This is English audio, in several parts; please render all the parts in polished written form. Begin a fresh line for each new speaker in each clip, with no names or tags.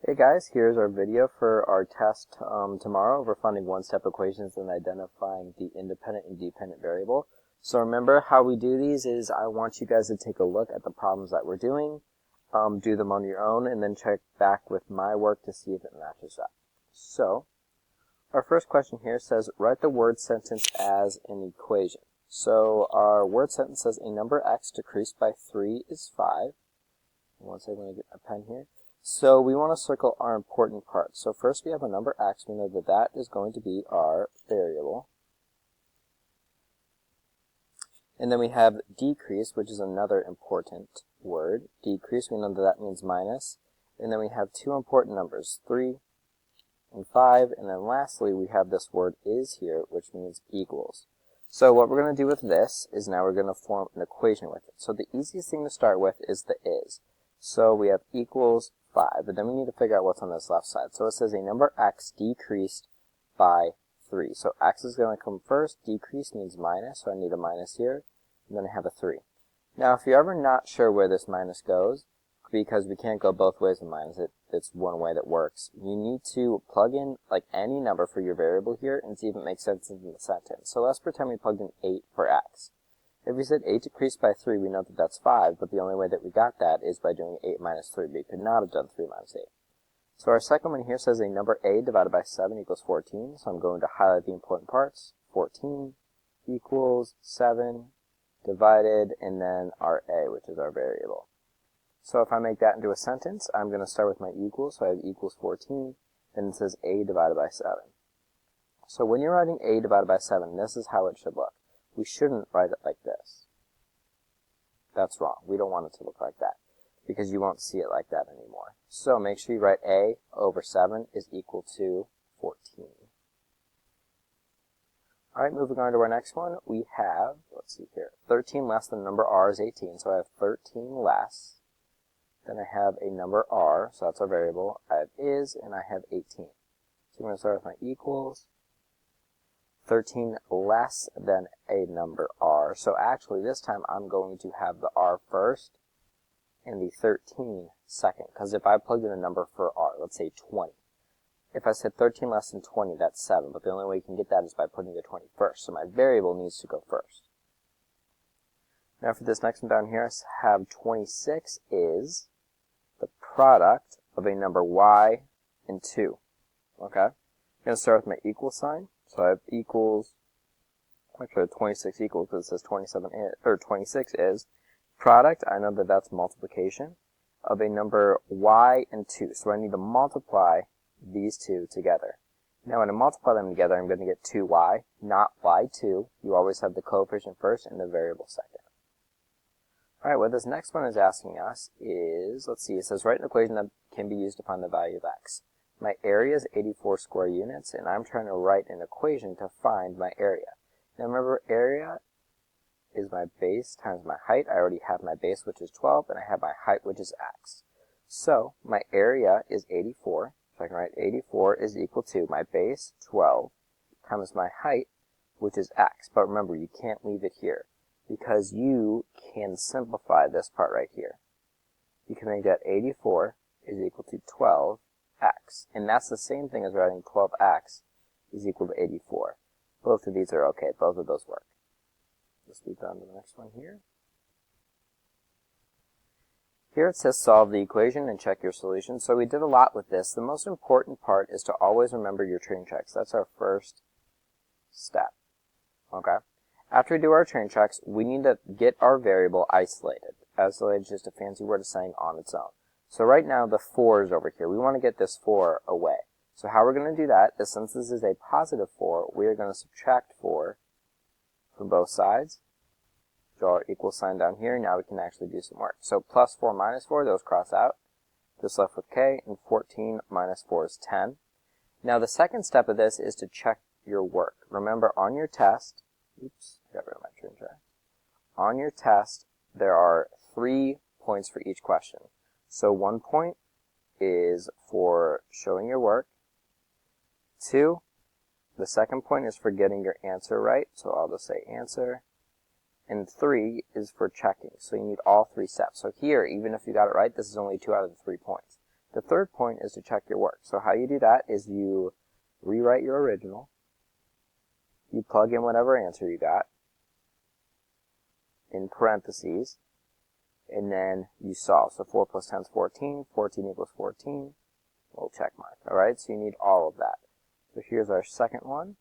Hey guys, here's our video for our test tomorrow. We're finding one-step equations and identifying the independent and dependent variable. So remember how we do these is I want you guys to take a look at the problems that we're doing, do them on your own, and then check back with my work to see if it matches up. So our first question here says, write the word sentence as an equation. So our word sentence says a number x decreased by 3 is 5. One second, I'm going to get a pen here. So we want to circle our important parts. So first we have a number x. We know that that is going to be our variable. And then we have decrease, which is another important word. Decrease, we know that that means minus. And then we have two important numbers, 3 and 5. And then lastly, we have this word is here, which means equals. So what we're going to do with this is now we're going to form an equation with it. So the easiest thing to start with is the is. So we have equals 5, but then we need to figure out what's on this left side. So it says a number x decreased by 3. So x is going to come first. Decrease means minus, so I need a minus here. And then I have a 3. Now, if you're ever not sure where this minus goes, because we can't go both ways with minus, it's one way that works, you need to plug in like any number for your variable here and see if it makes sense in the sentence. So let's pretend we plugged in 8 for x. If we said 8 decreased by 3, we know that that's 5, but the only way that we got that is by doing 8 minus 3. We could not have done 3 minus 8. So our second one here says a number a divided by 7 equals 14. So I'm going to highlight the important parts. 14 equals 7 divided, and then our a, which is our variable. So if I make that into a sentence, I'm going to start with my equals. So I have equals 14, then it says a divided by 7. So when you're writing a divided by 7, this is how it should look. We shouldn't write it like this. That's wrong. We don't want it to look like that because you won't see it like that anymore. So make sure you write a over 7 is equal to 14. Alright, moving on to our next one, we have, let's see here, 13 less than number r is 18. So I have 13 less. Then I have a number r, so that's our variable. I have is, and I have 18. So I'm going to start with my equals. 13 less than a number r. So actually this time I'm going to have the r first and the 13 second. Because if I plugged in a number for r, let's say 20. If I said 13 less than 20, that's 7. But the only way you can get that is by putting the 20 first. So my variable needs to go first. Now for this next one down here, I have 26 is the product of a number y and 2. Okay? I'm going to start with my equal sign. So I have equals, actually 26 equals because it says 27 is, or 26 is product. I know that that's multiplication of a number y and 2. So I need to multiply these two together. Now when I multiply them together, I'm going to get 2y, not y2. You always have the coefficient first and the variable second. Alright, what this next one is asking us is, let's see, it says write an equation that can be used to find the value of x. My area is 84 square units, and I'm trying to write an equation to find my area. Now remember, area is my base times my height. I already have my base, which is 12, and I have my height, which is x. So my area is 84, so I can write 84 is equal to my base, 12, times my height, which is x. But remember, you can't leave it here, because you can simplify this part right here. You can make that 84 is equal to 12, x. And that's the same thing as writing 12x is equal to 84. Both of these are okay. Both of those work. Let's move on to the next one here. Here it says solve the equation and check your solution. So we did a lot with this. The most important part is to always remember your train checks. That's our first step. Okay? After we do our train checks, we need to get our variable isolated. Isolated is just a fancy word of saying on its own. So right now the 4 is over here. We want to get this 4 away. So how we're going to do that is, since this is a positive 4, we are going to subtract 4 from both sides. Draw our equal sign down here. Now we can actually do some work. So plus 4 minus 4, those cross out. Just left with k, and 14 minus 4 is 10. Now the second step of this is to check your work. Remember on your test, oops, got rid of my train track. On your test, there are 3 points for each question. So 1 point is for showing your work. 2, the second point is for getting your answer right. So I'll just say answer. And 3 is for checking. So you need all 3 steps. So here, even if you got it right, this is only 2 out of the 3 points. The third point is to check your work. So how you do that is you rewrite your original, you plug in whatever answer you got in parentheses, and then you solve. So 4 plus 10 is 14, 14 equals 14, little check mark. Alright, so you need all of that. So here's our second one.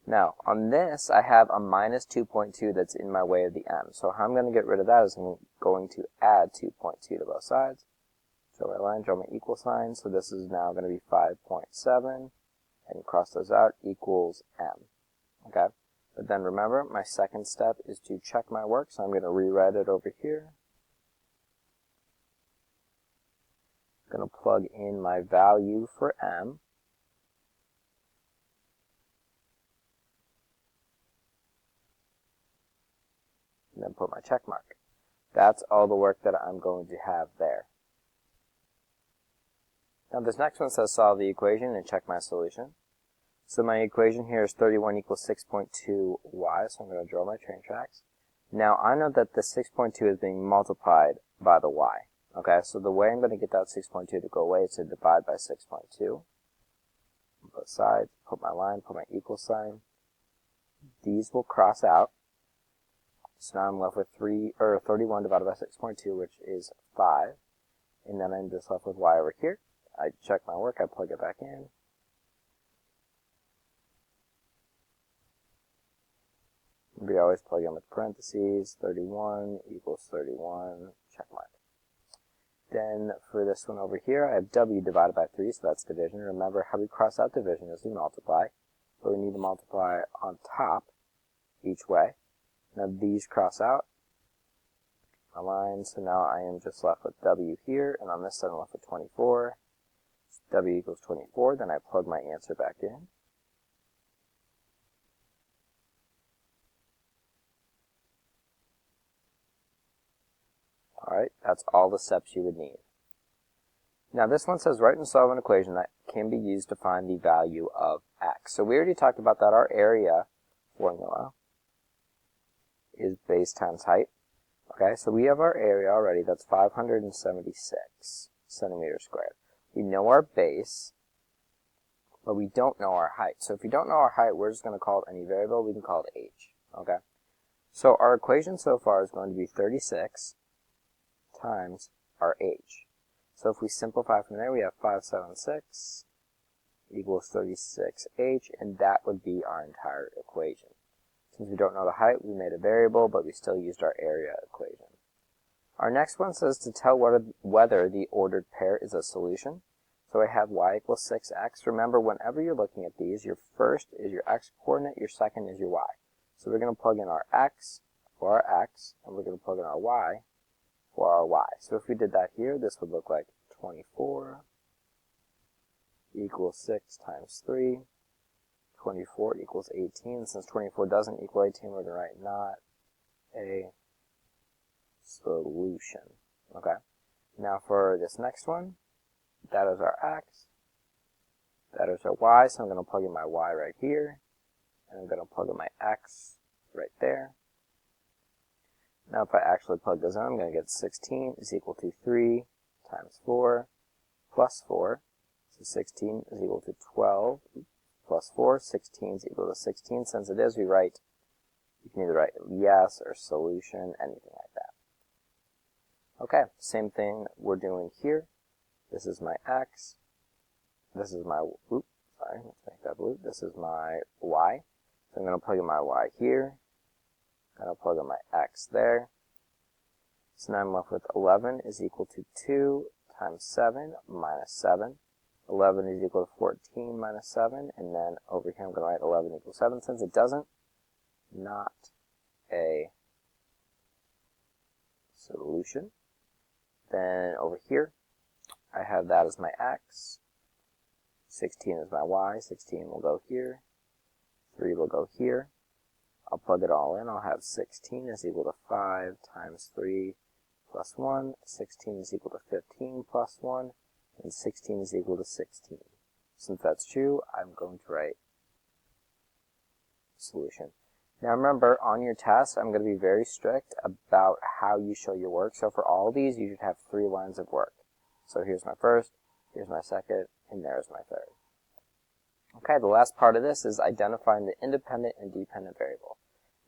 Now, on this, I have a minus 2.2 that's in my way of the m. So how I'm going to get rid of that is I'm going to add 2.2 to both sides. Draw my line, draw my equal sign. So this is now going to be 5.7, and cross those out, equals m. Okay? But then remember, my second step is to check my work, so I'm going to rewrite it over here. I'm going to plug in my value for m. And then put my check mark. That's all the work that I'm going to have there. Now this next one says solve the equation and check my solution. So my equation here is 31 equals 6.2y, so I'm going to draw my train tracks. Now I know that the 6.2 is being multiplied by the y. Okay, so the way I'm going to get that 6.2 to go away is to divide by 6.2. On both sides, put my line, put my equal sign. These will cross out. So now I'm left with 31 divided by 6.2, which is 5. And then I'm just left with y over here. I check my work, I plug it back in. We always plug in with parentheses, 31 equals 31, check mark. Then for this one over here, I have w divided by 3, so that's division. Remember how we cross out division is we multiply. But we need to multiply on top each way. Now these cross out. My line, so now I am just left with w here, and on this side I'm left with 24. So w equals 24, then I plug my answer back in. Alright, that's all the steps you would need. Now this one says write and solve an equation that can be used to find the value of x. So we already talked about that. Our area formula is base times height. Okay, so we have our area already. That's 576 centimeters squared. We know our base, but we don't know our height. So if we don't know our height, we're just going to call it any variable. We can call it h. Okay, so our equation so far is going to be 36 times our h. So if we simplify from there, we have 576 equals 36h, and that would be our entire equation. Since we don't know the height, we made a variable, but we still used our area equation. Our next one says to tell whether the ordered pair is a solution. So I have y equals 6x. Remember, whenever you're looking at these, your first is your x coordinate, your second is your y. So we're going to plug in our x for our x, and we're going to plug in our y for our y. So if we did that here, this would look like 24 equals 6 times 3. 24 equals 18. Since 24 doesn't equal 18, we're going to write not a solution. Okay. Now for this next one, that is our x. That is our y. So I'm going to plug in my y right here. And I'm going to plug in my x right there. Now if I actually plug those in, I'm going to get 16 is equal to 3 times 4 plus 4. So 16 is equal to 12 plus 4. 16 is equal to 16. Since it is, you can either write yes or solution, anything like that. Okay, same thing we're doing here. This is my x. This is my, let's make that blue. This is my y. So I'm going to plug in my y here. I'm going to plug in my x there. So now I'm left with 11 is equal to 2 times 7 minus 7. 11 is equal to 14 minus 7. And then over here I'm going to write 11 equals 7. Since it doesn't, not a solution. Then over here, I have that as my x. 16 is my y. 16 will go here. 3 will go here. I'll plug it all in. I'll have 16 is equal to 5 times 3 plus 1. 16 is equal to 15 plus 1. And 16 is equal to 16. Since that's true, I'm going to write solution. Now remember, on your test, I'm going to be very strict about how you show your work. So for all these, you should have 3 lines of work. So here's my first, here's my second, and there's my third. Okay, the last part of this is identifying the independent and dependent variable.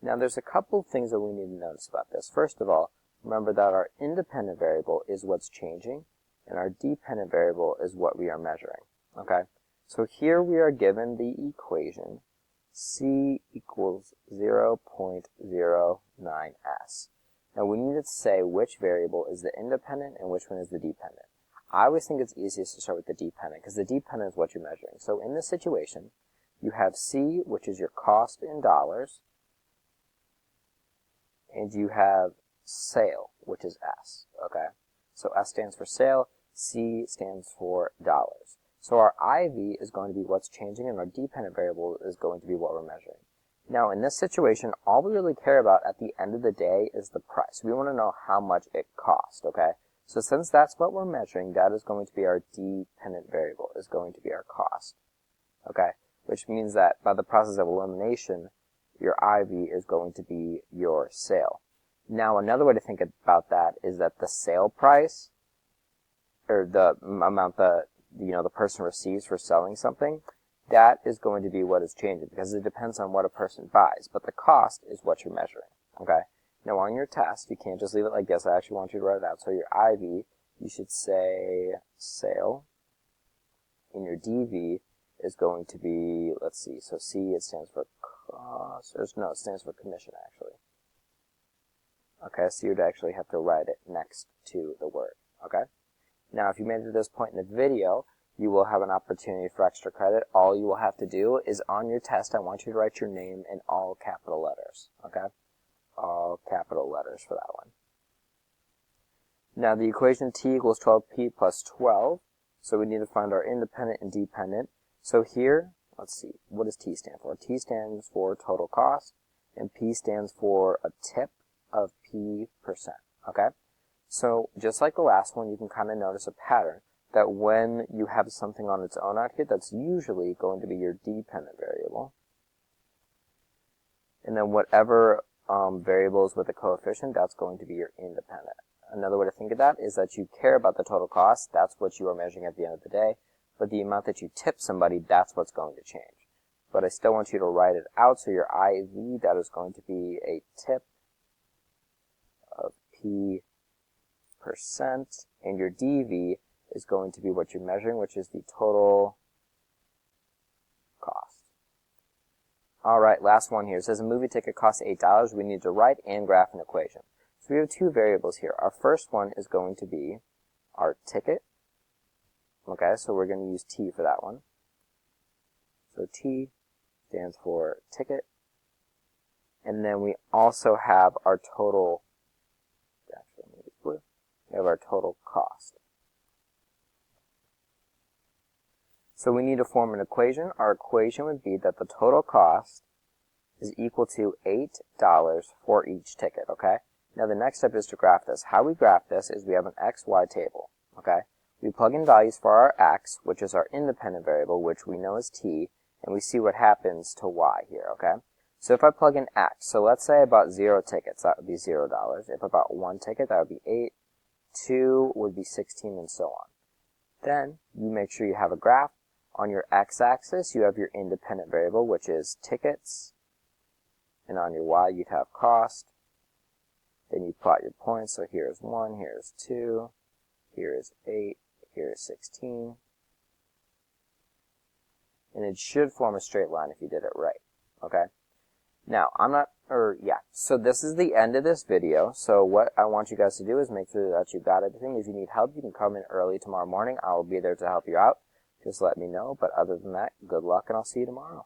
Now there's a couple of things that we need to notice about this. First of all, remember that our independent variable is what's changing, and our dependent variable is what we are measuring. Okay, so here we are given the equation C equals 0.09s. Now we need to say which variable is the independent and which one is the dependent. I always think it's easiest to start with the dependent, because the dependent is what you're measuring. So in this situation, you have C, which is your cost in dollars, and you have sale, which is S, okay? So S stands for sale, C stands for dollars. So our IV is going to be what's changing, and our dependent variable is going to be what we're measuring. Now in this situation, all we really care about at the end of the day is the price. We want to know how much it cost, okay? So since that's what we're measuring, that is going to be our dependent variable, is going to be our cost, okay? Which means that by the process of elimination, your IV is going to be your sale. Now another way to think about that is that the sale price, or the amount that the person receives for selling something, that is going to be what is changing, because it depends on what a person buys, but the cost is what you're measuring, okay? Now on your test, you can't just leave it like this. I actually want you to write it out. So your IV, you should say sale, and your DV is going to be, let's see, so C, it stands for cost, or no, it stands for commission, actually. Okay, so you'd actually have to write it next to the word, okay? Now, if you made it to this point in the video, you will have an opportunity for extra credit. All you will have to do is on your test, I want you to write your name in all capital letters, okay? All capital letters for that one. Now, the equation T equals 12P plus 12, so we need to find our independent and dependent. So here, let's see, what does T stand for? T stands for total cost, and P stands for a tip of P%, okay? So just like the last one, you can kind of notice a pattern that when you have something on its own out here, that's usually going to be your dependent variable. And then whatever variables with a coefficient, that's going to be your independent. Another way to think of that is that you care about the total cost. That's what you are measuring at the end of the day. But the amount that you tip somebody, that's what's going to change. But I still want you to write it out. So your IV, that is going to be a tip of P%, and your DV is going to be what you're measuring, which is the total cost. All right, last one here. It says a movie ticket costs $8. We need to write and graph an equation. So we have two variables here. Our first one is going to be our ticket. Okay, so we're going to use T for that one. So T stands for ticket. And then we also have our total, actually, maybe it's blue. We have our total cost. So we need to form an equation. Our equation would be that the total cost is equal to $8 for each ticket, okay? Now the next step is to graph this. How we graph this is we have an XY table, okay? We plug in values for our X, which is our independent variable, which we know is T, and we see what happens to Y here, okay? So if I plug in X, so let's say I bought 0 tickets, that would be $0. If I bought 1 ticket, that would be 8. 2 would be 16, and so on. Then you make sure you have a graph. On your x-axis, you have your independent variable, which is tickets. And on your y, you'd have cost. Then you plot your points. So here's 1, here's 2, here's 8, here's 16. And it should form a straight line if you did it right. Okay? Now, so this is the end of this video. So what I want you guys to do is make sure that you got everything. If you need help, you can come in early tomorrow morning. I will be there to help you out. Just let me know. But other than that, good luck, and I'll see you tomorrow.